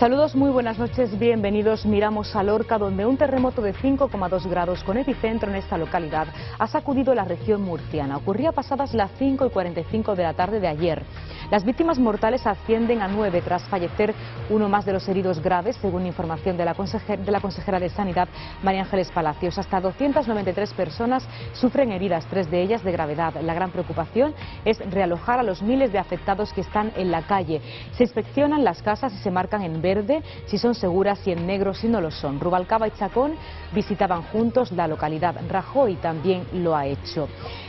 Saludos, muy buenas noches, bienvenidos. Miramos a Lorca, donde un terremoto de 5,2 grados con epicentro en esta localidad ha sacudido la región murciana. Ocurría pasadas las 5:45 de la tarde de ayer. Las víctimas mortales ascienden a 9 tras fallecer uno más de los heridos graves, según información de la consejera de Sanidad, María Ángeles Palacios. Hasta 293 personas sufren heridas, 3 de ellas de gravedad. La gran preocupación es realojar a los miles de afectados que están en la calle. Se inspeccionan las casas y se marcan en verde si son seguras y en negro si no lo son. Rubalcaba y Chacón visitaban juntos la localidad. Rajoy también lo ha hecho.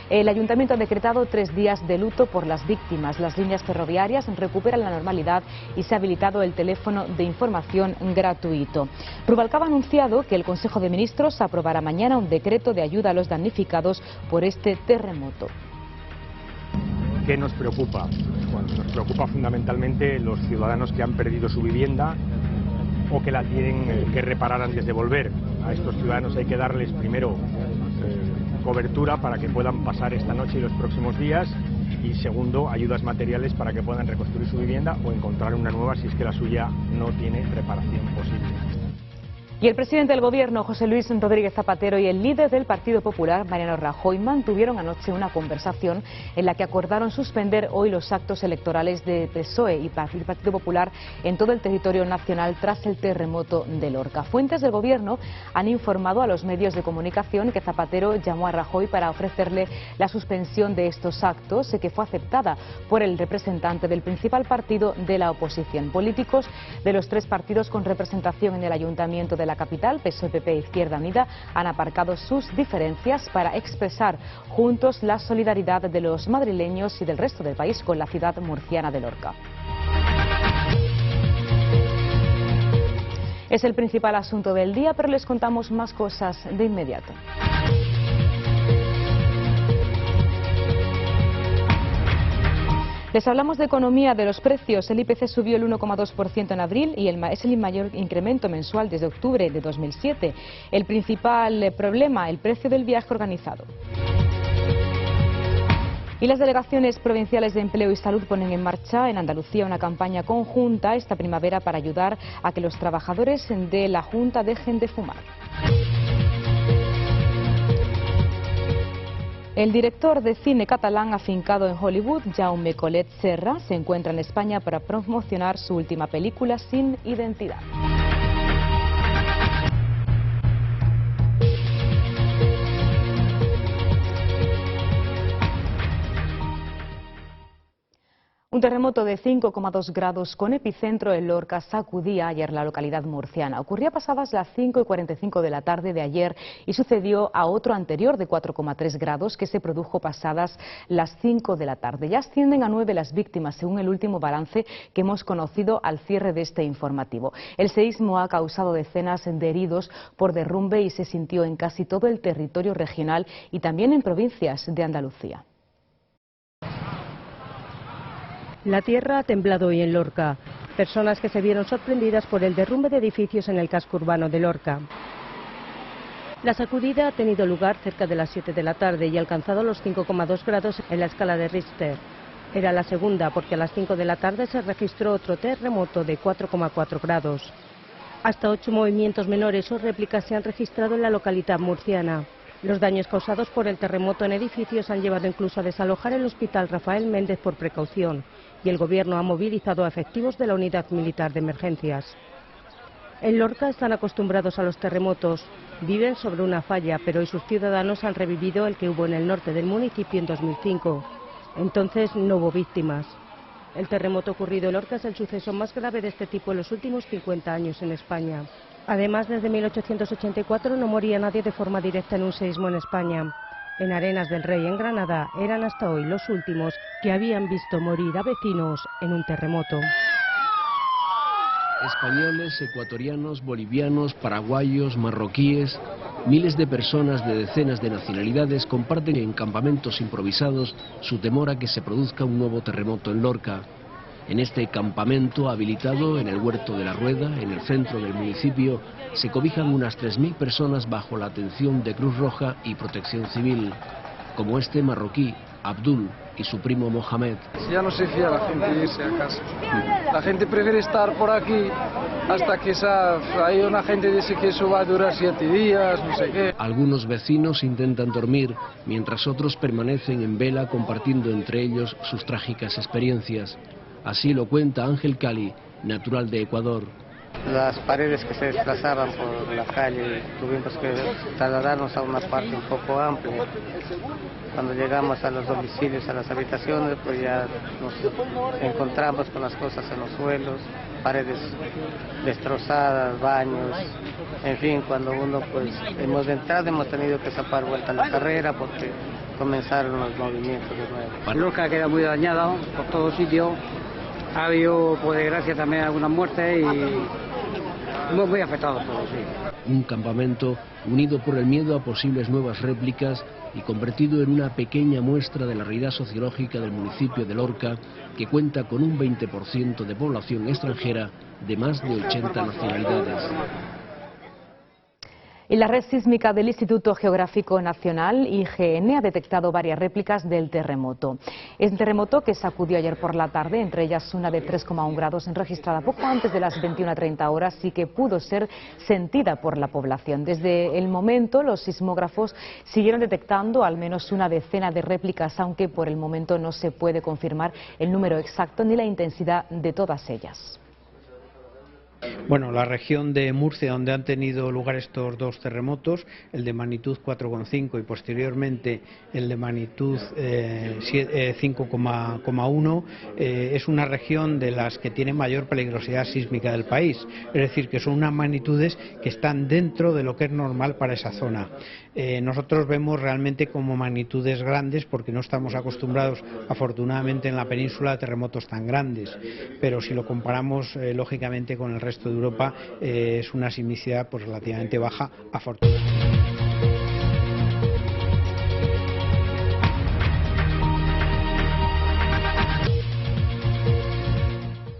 El ayuntamiento ha decretado 3 días de luto por las víctimas. Las líneas ferroviarias recuperan la normalidad y se ha habilitado el teléfono de información gratuito. Rubalcaba ha anunciado que el Consejo de Ministros aprobará mañana un decreto de ayuda a los damnificados por este terremoto. ¿Qué nos preocupa? Bueno, nos preocupa fundamentalmente los ciudadanos que han perdido su vivienda o que la tienen que reparar antes de volver. A estos ciudadanos hay que darles primero cobertura para que puedan pasar esta noche y los próximos días, y segundo, ayudas materiales para que puedan reconstruir su vivienda o encontrar una nueva si es que la suya no tiene reparación posible. Y el presidente del Gobierno, José Luis Rodríguez Zapatero, y el líder del Partido Popular, Mariano Rajoy, mantuvieron anoche una conversación en la que acordaron suspender hoy los actos electorales de PSOE y Partido Popular en todo el territorio nacional tras el terremoto de Lorca. Fuentes del Gobierno han informado a los medios de comunicación que Zapatero llamó a Rajoy para ofrecerle la suspensión de estos actos, que fue aceptada por el representante del principal partido de la oposición. Políticos de los 3 partidos con representación en el ayuntamiento de la capital, PSOE, PP e Izquierda Unida, han aparcado sus diferencias para expresar juntos la solidaridad de los madrileños y del resto del país con la ciudad murciana de Lorca. Es el principal asunto del día, pero les contamos más cosas de inmediato. Les hablamos de economía, de los precios. El IPC subió el 1,2% en abril y es el mayor incremento mensual desde octubre de 2007. El principal problema, el precio del viaje organizado. Y las delegaciones provinciales de Empleo y Salud ponen en marcha en Andalucía una campaña conjunta esta primavera para ayudar a que los trabajadores de la Junta dejen de fumar. El director de cine catalán afincado en Hollywood, Jaume Collet Serra, se encuentra en España para promocionar su última película, Sin Identidad. Un terremoto de 5,2 grados con epicentro en Lorca sacudía ayer la localidad murciana. Ocurría pasadas las 5:45 de la tarde de ayer y sucedió a otro anterior de 4,3 grados que se produjo pasadas las 5 de la tarde. Ya ascienden a 9 las víctimas, según el último balance que hemos conocido al cierre de este informativo. El seísmo ha causado decenas de heridos por derrumbe y se sintió en casi todo el territorio regional y también en provincias de Andalucía. La tierra ha temblado hoy en Lorca. Personas que se vieron sorprendidas por el derrumbe de edificios en el casco urbano de Lorca. La sacudida ha tenido lugar cerca de las 7 de la tarde y ha alcanzado los 5,2 grados en la escala de Richter. Era la segunda porque a las 5 de la tarde se registró otro terremoto de 4,4 grados. Hasta 8 movimientos menores o réplicas se han registrado en la localidad murciana. Los daños causados por el terremoto en edificios han llevado incluso a desalojar el Hospital Rafael Méndez por precaución, y el Gobierno ha movilizado a efectivos de la Unidad Militar de Emergencias. En Lorca están acostumbrados a los terremotos, viven sobre una falla, pero hoy sus ciudadanos han revivido el que hubo en el norte del municipio en 2005. Entonces no hubo víctimas. El terremoto ocurrido en Lorca es el suceso más grave de este tipo en los últimos 50 años en España. Además, desde 1884 no moría nadie de forma directa en un seísmo en España. En Arenas del Rey, en Granada, eran hasta hoy los últimos que habían visto morir a vecinos en un terremoto. Españoles, ecuatorianos, bolivianos, paraguayos, marroquíes, miles de personas de decenas de nacionalidades comparten en campamentos improvisados su temor a que se produzca un nuevo terremoto en Lorca. En este campamento habilitado en el Huerto de la Rueda, en el centro del municipio, se cobijan unas 3.000 personas bajo la atención de Cruz Roja y Protección Civil, como este marroquí, Abdul, y su primo Mohamed. Ya no se fía la gente irse a casa. La gente prefiere estar por aquí hasta que hay una gente dice que eso va a durar 7 días, no sé qué. Algunos vecinos intentan dormir, mientras otros permanecen en vela compartiendo entre ellos sus trágicas experiencias. Así lo cuenta Ángel Cali, natural de Ecuador. Las paredes que se desplazaban por la calle, tuvimos que trasladarnos a una parte un poco amplia. Cuando llegamos a los domicilios, a las habitaciones, pues ya nos encontramos con las cosas en los suelos, paredes destrozadas, baños, en fin, cuando uno pues hemos entrado hemos tenido que zapar vuelta a la carrera porque comenzaron los movimientos de nuevo. Lorca queda muy dañada por todos sitios, ha habido por desgracia también algunas muertes y muy afectados todos, sí. Un campamento unido por el miedo a posibles nuevas réplicas y convertido en una pequeña muestra de la realidad sociológica del municipio de Lorca, que cuenta con un 20% de población extranjera de más de 80 nacionalidades. Y la red sísmica del Instituto Geográfico Nacional, IGN, ha detectado varias réplicas del terremoto. El terremoto que sacudió ayer por la tarde, entre ellas una de 3,1 grados registrada poco antes de las 21:30 horas y que pudo ser sentida por la población. Desde el momento, los sismógrafos siguieron detectando al menos una decena de réplicas, aunque por el momento no se puede confirmar el número exacto ni la intensidad de todas ellas. Bueno, la región de Murcia, donde han tenido lugar estos dos terremotos, el de magnitud 4,5 y posteriormente el de magnitud 5,1, es una región de las que tiene mayor peligrosidad sísmica del país. Es decir, que son unas magnitudes que están dentro de lo que es normal para esa zona. Nosotros vemos realmente como magnitudes grandes porque no estamos acostumbrados, afortunadamente, en la península a terremotos tan grandes. Pero si lo comparamos, lógicamente, con el resto de Europa, es una sismicidad pues relativamente baja, afortunadamente.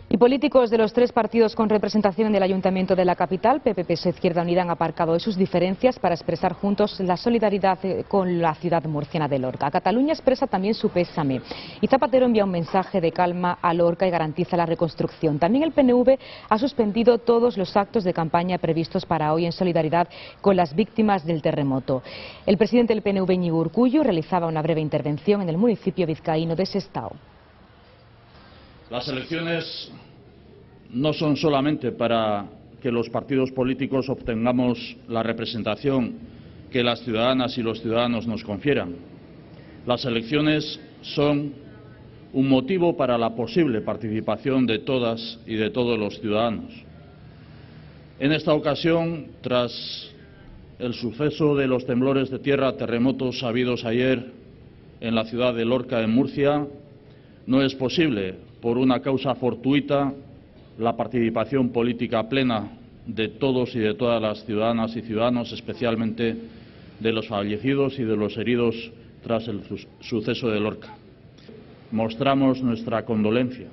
Y políticos de los tres partidos con representación en el Ayuntamiento de la capital, PP, PSOE, Izquierda Unida, han aparcado hoy sus diferencias para expresar juntos la solidaridad con la ciudad murciana de Lorca. Cataluña expresa también su pésame y Zapatero envía un mensaje de calma a Lorca y garantiza la reconstrucción. También el PNV ha suspendido todos los actos de campaña previstos para hoy en solidaridad con las víctimas del terremoto. El presidente del PNV, Íñigo Urkullu, realizaba una breve intervención en el municipio vizcaíno de Sestao. Las elecciones no son solamente para que los partidos políticos obtengamos la representación que las ciudadanas y los ciudadanos nos confieran. Las elecciones son un motivo para la posible participación de todas y de todos los ciudadanos. En esta ocasión, tras el suceso de los temblores de tierra, terremotos habidos ayer en la ciudad de Lorca, en Murcia, no es posible, por una causa fortuita, la participación política plena de todos y de todas las ciudadanas y ciudadanos, especialmente de los fallecidos y de los heridos tras el suceso de Lorca. Mostramos nuestra condolencia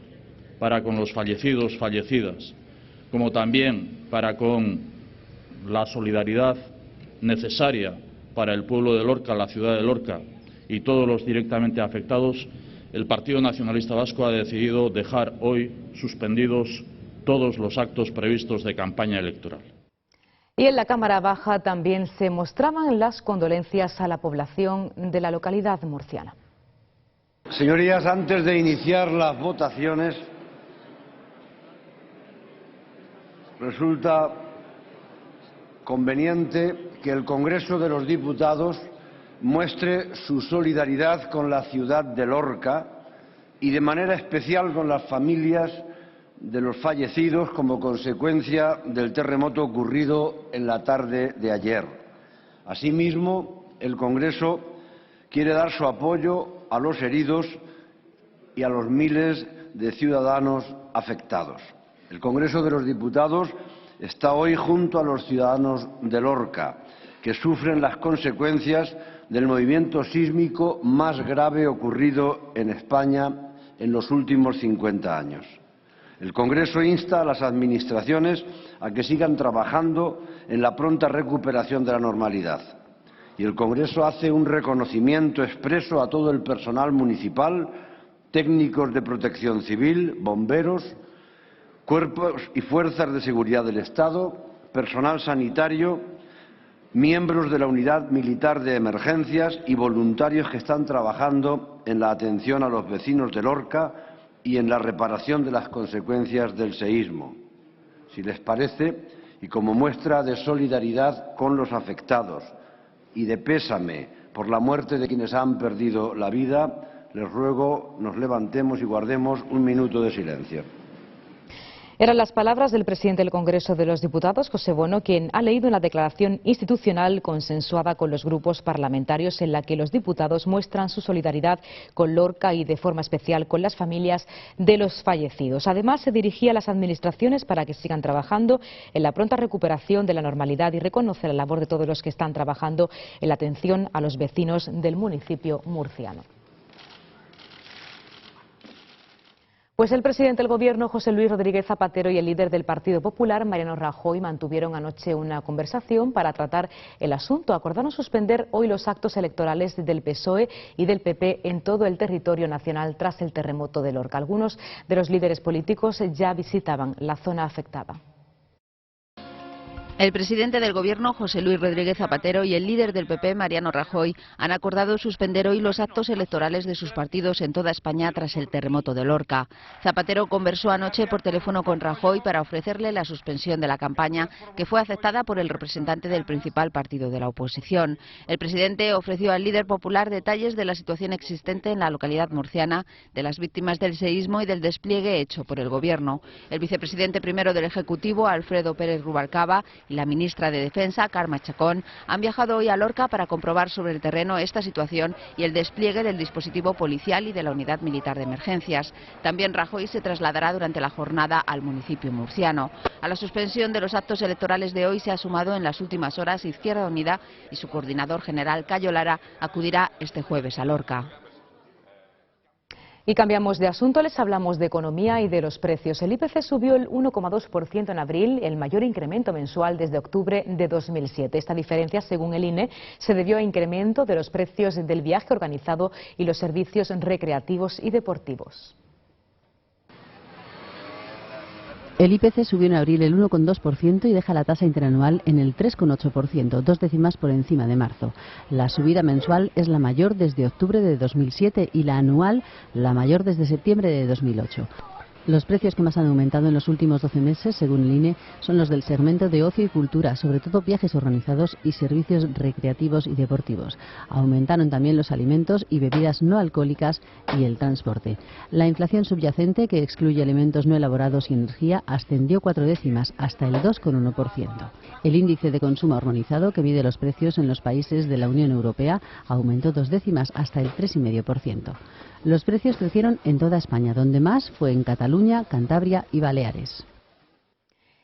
para con los fallecidos, fallecidas, como también para con la solidaridad necesaria para el pueblo de Lorca, la ciudad de Lorca y todos los directamente afectados. El Partido Nacionalista Vasco ha decidido dejar hoy suspendidos todos los actos previstos de campaña electoral. Y en la Cámara Baja también se mostraban las condolencias a la población de la localidad murciana. Señorías, antes de iniciar las votaciones, resulta conveniente que el Congreso de los Diputados muestre su solidaridad con la ciudad de Lorca y de manera especial con las familias de los fallecidos como consecuencia del terremoto ocurrido en la tarde de ayer. Asimismo, el Congreso quiere dar su apoyo a los heridos y a los miles de ciudadanos afectados. El Congreso de los Diputados está hoy junto a los ciudadanos de Lorca, que sufren las consecuencias del movimiento sísmico más grave ocurrido en España en los últimos 50 años. El Congreso insta a las administraciones a que sigan trabajando en la pronta recuperación de la normalidad y el Congreso hace un reconocimiento expreso a todo el personal municipal, técnicos de protección civil, bomberos, cuerpos y fuerzas de seguridad del Estado, personal sanitario, miembros de la Unidad Militar de Emergencias y voluntarios que están trabajando en la atención a los vecinos de Lorca y en la reparación de las consecuencias del seísmo. Si les parece, y como muestra de solidaridad con los afectados y de pésame por la muerte de quienes han perdido la vida, les ruego nos levantemos y guardemos un minuto de silencio. Eran las palabras del presidente del Congreso de los Diputados, José Bueno, quien ha leído una declaración institucional consensuada con los grupos parlamentarios en la que los diputados muestran su solidaridad con Lorca y de forma especial con las familias de los fallecidos. Además, se dirigía a las administraciones para que sigan trabajando en la pronta recuperación de la normalidad y reconoce la labor de todos los que están trabajando en la atención a los vecinos del municipio murciano. Pues el presidente del Gobierno, José Luis Rodríguez Zapatero, y el líder del Partido Popular, Mariano Rajoy, mantuvieron anoche una conversación para tratar el asunto. Acordaron suspender hoy los actos electorales del PSOE y del PP en todo el territorio nacional tras el terremoto de Lorca. Algunos de los líderes políticos ya visitaban la zona afectada. El presidente del Gobierno, José Luis Rodríguez Zapatero, y el líder del PP, Mariano Rajoy, han acordado suspender hoy los actos electorales de sus partidos en toda España tras el terremoto de Lorca. Zapatero conversó anoche por teléfono con Rajoy para ofrecerle la suspensión de la campaña, que fue aceptada por el representante del principal partido de la oposición. El presidente ofreció al líder popular detalles de la situación existente en la localidad murciana, de las víctimas del seísmo y del despliegue hecho por el Gobierno. El vicepresidente primero del Ejecutivo, Alfredo Pérez Rubalcaba, y la ministra de Defensa, Carme Chacón, han viajado hoy a Lorca para comprobar sobre el terreno esta situación y el despliegue del dispositivo policial y de la Unidad Militar de Emergencias. También Rajoy se trasladará durante la jornada al municipio murciano. A la suspensión de los actos electorales de hoy se ha sumado en las últimas horas Izquierda Unida y su coordinador general, Cayo Lara, acudirá este jueves a Lorca. Y cambiamos de asunto, les hablamos de economía y de los precios. El IPC subió el 1,2% en abril, el mayor incremento mensual desde octubre de 2007. Esta diferencia, según el INE, se debió a incremento de los precios del viaje organizado y los servicios recreativos y deportivos. El IPC subió en abril el 1,2% y deja la tasa interanual en el 3,8%, 2 décimas por encima de marzo. La subida mensual es la mayor desde octubre de 2007 y la anual la mayor desde septiembre de 2008. Los precios que más han aumentado en los últimos 12 meses, según el INE, son los del segmento de ocio y cultura, sobre todo viajes organizados y servicios recreativos y deportivos. Aumentaron también los alimentos y bebidas no alcohólicas y el transporte. La inflación subyacente, que excluye alimentos no elaborados y energía, ascendió 4 décimas hasta el 2,1%. El índice de consumo armonizado, que mide los precios en los países de la Unión Europea, aumentó 2 décimas hasta el 3,5%. Los precios crecieron en toda España, donde más fue en Cataluña, Cantabria y Baleares.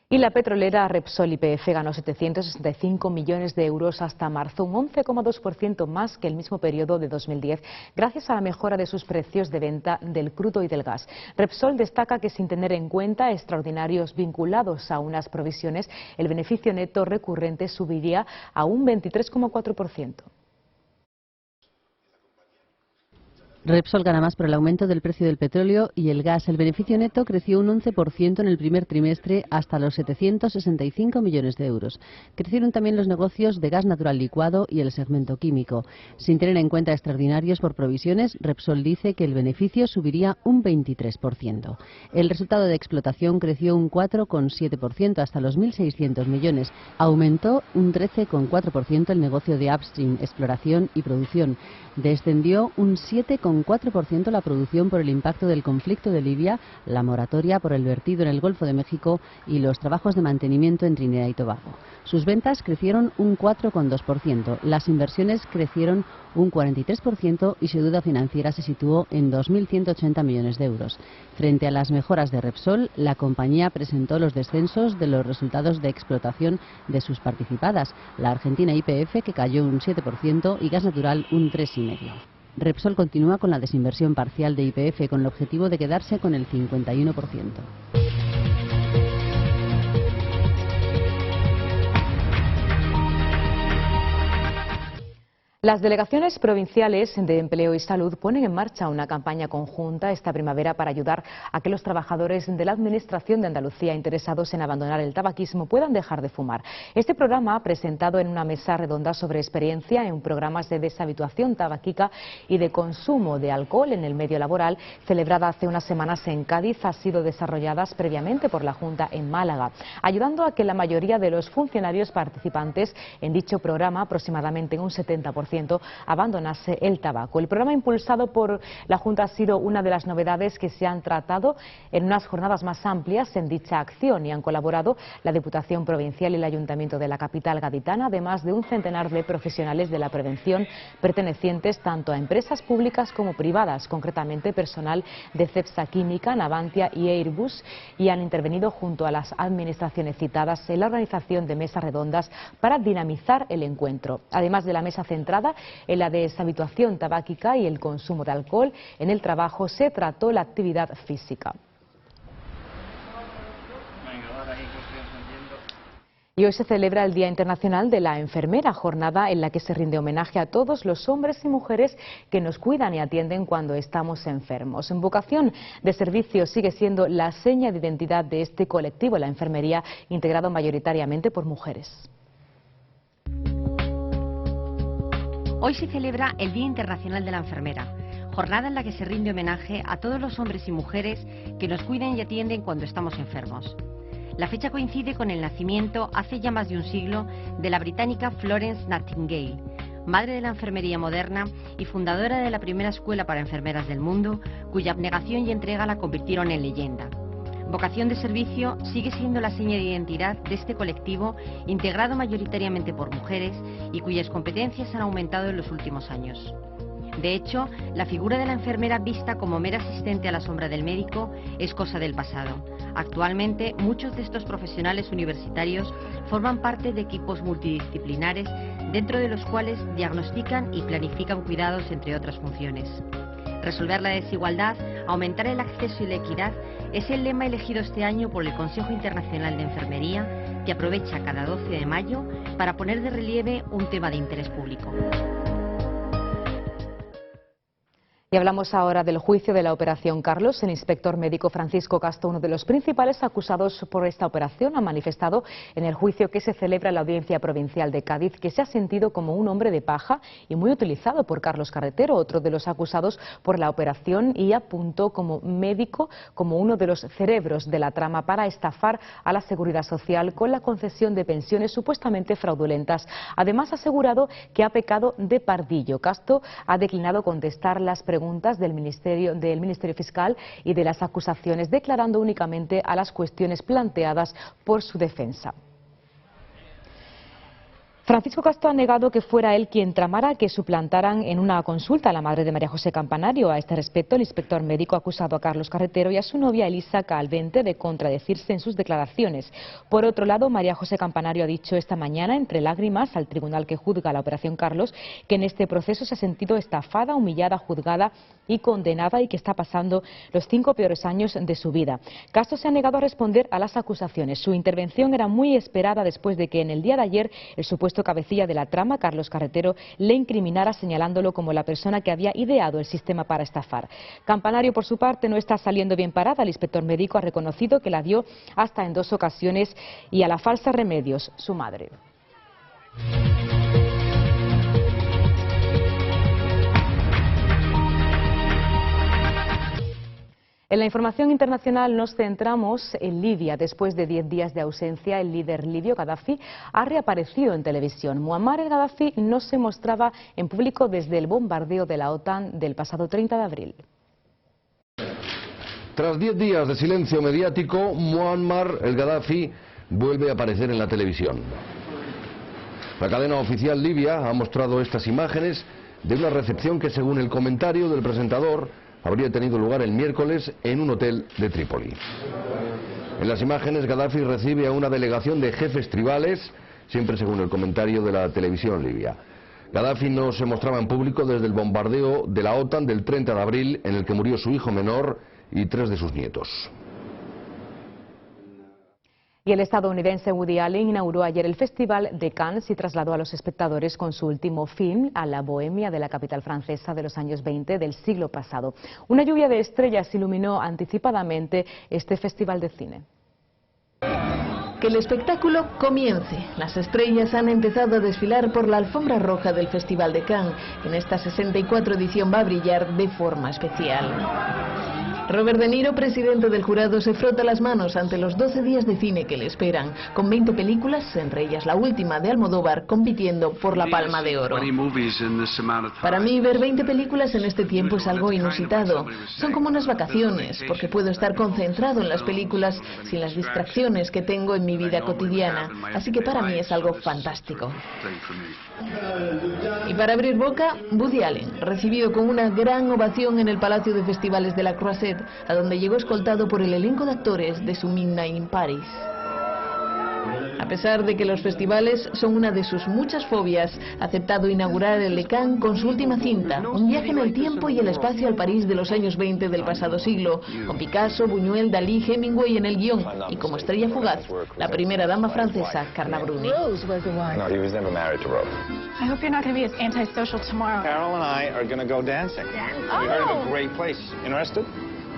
Y la petrolera Repsol YPF ganó 765 millones de euros hasta marzo, un 11,2% más que el mismo periodo de 2010, gracias a la mejora de sus precios de venta del crudo y del gas. Repsol destaca que sin tener en cuenta extraordinarios vinculados a unas provisiones, el beneficio neto recurrente subiría a un 23,4%. Repsol gana más por el aumento del precio del petróleo y el gas. El beneficio neto creció un 11% en el primer trimestre hasta los 765 millones de euros. Crecieron también los negocios de gas natural licuado y el segmento químico. Sin tener en cuenta extraordinarios por provisiones, Repsol dice que el beneficio subiría un 23%. El resultado de explotación creció un 4,7% hasta los 1.600 millones. Aumentó un 13,4% el negocio de upstream, exploración y producción. Descendió un 7,4% la producción por el impacto del conflicto de Libia, la moratoria por el vertido en el Golfo de México y los trabajos de mantenimiento en Trinidad y Tobago. Sus ventas crecieron un 4,2%, las inversiones crecieron un 43% y su deuda financiera se situó en 2.180 millones de euros. Frente a las mejoras de Repsol, la compañía presentó los descensos de los resultados de explotación de sus participadas, la Argentina YPF, que cayó un 7%, y Gas Natural un 3,5%. Repsol continúa con la desinversión parcial de YPF con el objetivo de quedarse con el 51%. Las delegaciones provinciales de Empleo y Salud ponen en marcha una campaña conjunta esta primavera para ayudar a que los trabajadores de la Administración de Andalucía interesados en abandonar el tabaquismo puedan dejar de fumar. Este programa, presentado en una mesa redonda sobre experiencia en programas de deshabituación tabáquica y de consumo de alcohol en el medio laboral, celebrada hace unas semanas en Cádiz, ha sido desarrollada previamente por la Junta en Málaga, ayudando a que la mayoría de los funcionarios participantes en dicho programa, aproximadamente un 70%, abandonase el tabaco. El programa impulsado por la Junta ha sido una de las novedades que se han tratado en unas jornadas más amplias en dicha acción y han colaborado la Diputación Provincial y el Ayuntamiento de la capital gaditana, además de un centenar de profesionales de la prevención pertenecientes tanto a empresas públicas como privadas, concretamente personal de Cepsa Química, Navantia y Airbus, y han intervenido junto a las administraciones citadas en la organización de mesas redondas para dinamizar el encuentro. Además de la mesa centrada en la deshabituación tabáquica y el consumo de alcohol en el trabajo, se trató la actividad física. Y hoy se celebra el Día Internacional de la Enfermera, jornada en la que se rinde homenaje a todos los hombres y mujeres que nos cuidan y atienden cuando estamos enfermos. En vocación de servicio sigue siendo la seña de identidad de este colectivo, la enfermería, integrado mayoritariamente por mujeres. Hoy se celebra el Día Internacional de la Enfermera, jornada en la que se rinde homenaje a todos los hombres y mujeres que nos cuidan y atienden cuando estamos enfermos. La fecha coincide con el nacimiento, hace ya más de un siglo, de la británica Florence Nightingale, madre de la enfermería moderna y fundadora de la primera escuela para enfermeras del mundo, cuya abnegación y entrega la convirtieron en leyenda. Vocación de servicio sigue siendo la seña de identidad de este colectivo, integrado mayoritariamente por mujeres y cuyas competencias han aumentado en los últimos años. De hecho, la figura de la enfermera vista como mera asistente a la sombra del médico es cosa del pasado. Actualmente, muchos de estos profesionales universitarios forman parte de equipos multidisciplinares, dentro de los cuales diagnostican y planifican cuidados, entre otras funciones. Resolver la desigualdad, aumentar el acceso y la equidad es el lema elegido este año por el Consejo Internacional de Enfermería, que aprovecha cada 12 de mayo para poner de relieve un tema de interés público. Y hablamos ahora del juicio de la Operación Carlos. El inspector médico Francisco Castro, uno de los principales acusados por esta operación, ha manifestado en el juicio que se celebra en la Audiencia Provincial de Cádiz que se ha sentido como un hombre de paja y muy utilizado por Carlos Carretero, otro de los acusados por la operación, y apuntó como médico como uno de los cerebros de la trama para estafar a la Seguridad Social con la concesión de pensiones supuestamente fraudulentas. Además, ha asegurado que ha pecado de pardillo. Castro ha declinado contestar las preguntas del Ministerio Fiscal y de las acusaciones, declarando únicamente a las cuestiones planteadas por su defensa. Francisco Castro ha negado que fuera él quien tramara que suplantaran en una consulta a la madre de María José Campanario. A este respecto, el inspector médico ha acusado a Carlos Carretero y a su novia Elisa Calvente de contradecirse en sus declaraciones. Por otro lado, María José Campanario ha dicho esta mañana, entre lágrimas, al tribunal que juzga la Operación Carlos, que en este proceso se ha sentido estafada, humillada, juzgada y condenada y que está pasando los 5 peores años de su vida. Castro se ha negado a responder a las acusaciones. Su intervención era muy esperada después de que en el día de ayer el supuesto cabecilla de la trama, Carlos Carretero, le incriminara señalándolo como la persona que había ideado el sistema para estafar. Campanario, por su parte, no está saliendo bien parada. El inspector médico ha reconocido que la dio hasta en 2 ocasiones y a la falsa Remedios, su madre. En la información internacional nos centramos en Libia. Después de 10 días de ausencia, el líder libio Gaddafi ha reaparecido en televisión. Muammar el-Gaddafi no se mostraba en público desde el bombardeo de la OTAN del pasado 30 de abril. Tras 10 días de silencio mediático, Muammar el-Gaddafi vuelve a aparecer en la televisión. La cadena oficial libia ha mostrado estas imágenes de una recepción que, según el comentario del presentador, habría tenido lugar el miércoles en un hotel de Trípoli. En las imágenes, Gaddafi recibe a una delegación de jefes tribales, siempre según el comentario de la televisión libia. Gaddafi no se mostraba en público desde el bombardeo de la OTAN del 30 de abril, en el que murió su hijo menor y 3 de sus nietos. Y el estadounidense Woody Allen inauguró ayer el Festival de Cannes y trasladó a los espectadores con su último film a la bohemia de la capital francesa de los años 20 del siglo pasado. Una lluvia de estrellas iluminó anticipadamente este festival de cine. Que el espectáculo comience. Las estrellas han empezado a desfilar por la alfombra roja del Festival de Cannes. En esta 64 edición va a brillar de forma especial. Robert De Niro, presidente del jurado, se frota las manos ante los 12 días de cine que le esperan, con 20 películas, entre ellas la última de Almodóvar, compitiendo por la Palma de Oro. Para mí, ver 20 películas en este tiempo es algo inusitado. Son como unas vacaciones, porque puedo estar concentrado en las películas sin las distracciones que tengo en mi vida cotidiana. Así que para mí es algo fantástico. Y para abrir boca, Woody Allen, recibido con una gran ovación en el Palacio de Festivales de la Croisette, a donde llegó escoltado por el elenco de actores de su Midnight in Paris. A pesar de que los festivales son una de sus muchas fobias, ha aceptado inaugurar el de Cannes con su última cinta, un viaje en el tiempo y el espacio al París de los años 20 del pasado siglo, con Picasso, Buñuel, Dalí, Hemingway en el guión y como estrella fugaz, la primera dama francesa, Carla Bruni. I hope you're not going to be as antisocial tomorrow. Carol and I are going to go dancing. We heard of a great place. Interested?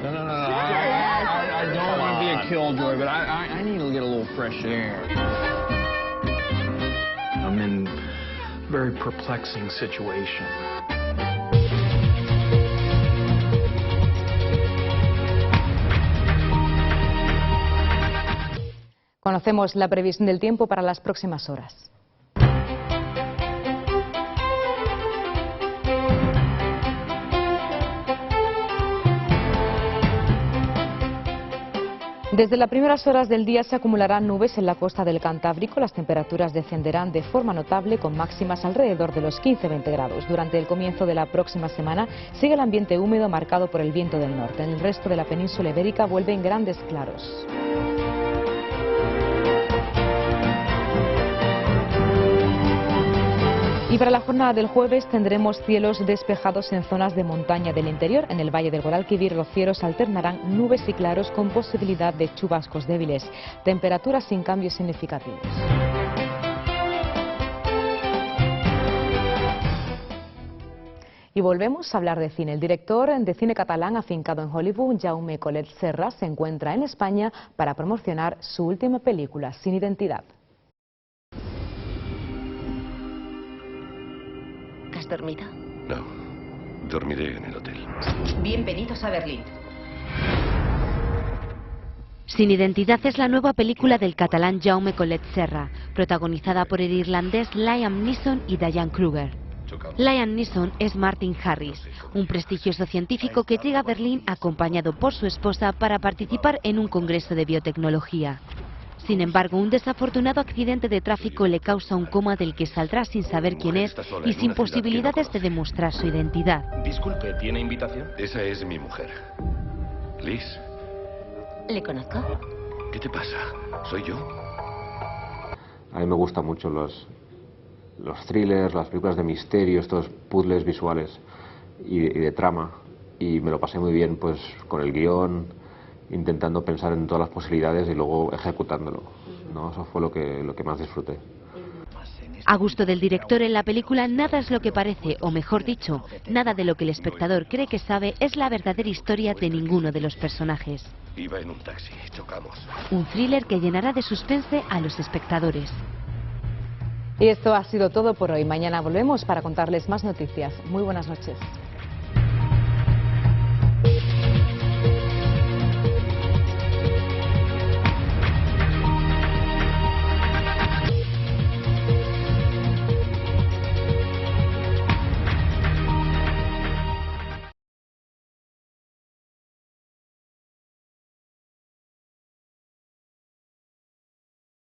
No. I don't want to be a killjoy, but I need to get a little fresh air. I'm in a very perplexing situation. Conocemos la previsión del tiempo para las próximas horas. Desde las primeras horas del día se acumularán nubes en la costa del Cantábrico. Las temperaturas descenderán de forma notable con máximas alrededor de los 15-20 grados. Durante el comienzo de la próxima semana sigue el ambiente húmedo marcado por el viento del norte. En el resto de la península ibérica vuelven grandes claros. Y para la jornada del jueves tendremos cielos despejados en zonas de montaña del interior. En el Valle del Guadalquivir los cielos alternarán nubes y claros con posibilidad de chubascos débiles. Temperaturas sin cambios significativos. Y volvemos a hablar de cine. El director de cine catalán afincado en Hollywood, Jaume Collet Serra, se encuentra en España para promocionar su última película, Sin Identidad. ¿Has dormido? No, dormiré en el hotel. Bienvenidos a Berlín. Sin Identidad es la nueva película del catalán Jaume Collet Serra, protagonizada por el irlandés Liam Neeson y Diane Kruger. Liam Neeson es Martin Harris, un prestigioso científico que llega a Berlín acompañado por su esposa para participar en un congreso de biotecnología. Sin embargo, un desafortunado accidente de tráfico le causa un coma del que saldrá sin saber quién es y sin posibilidades de demostrar su identidad. Disculpe, ¿tiene invitación? Esa es mi mujer. Liz. ¿Le conozco? ¿Qué te pasa? ¿Soy yo? A mí me gustan mucho los thrillers, las películas de misterio, estos puzzles visuales y de trama. Y me lo pasé muy bien pues con el guión, intentando pensar en todas las posibilidades y luego ejecutándolo, ¿no? Eso fue lo que más disfruté. A gusto del director, en la película nada es lo que parece, o mejor dicho, nada de lo que el espectador cree que sabe es la verdadera historia de ninguno de los personajes. Iba en un taxi, chocamos. Un thriller que llenará de suspense a los espectadores. Y esto ha sido todo por hoy. Mañana volvemos para contarles más noticias. Muy buenas noches.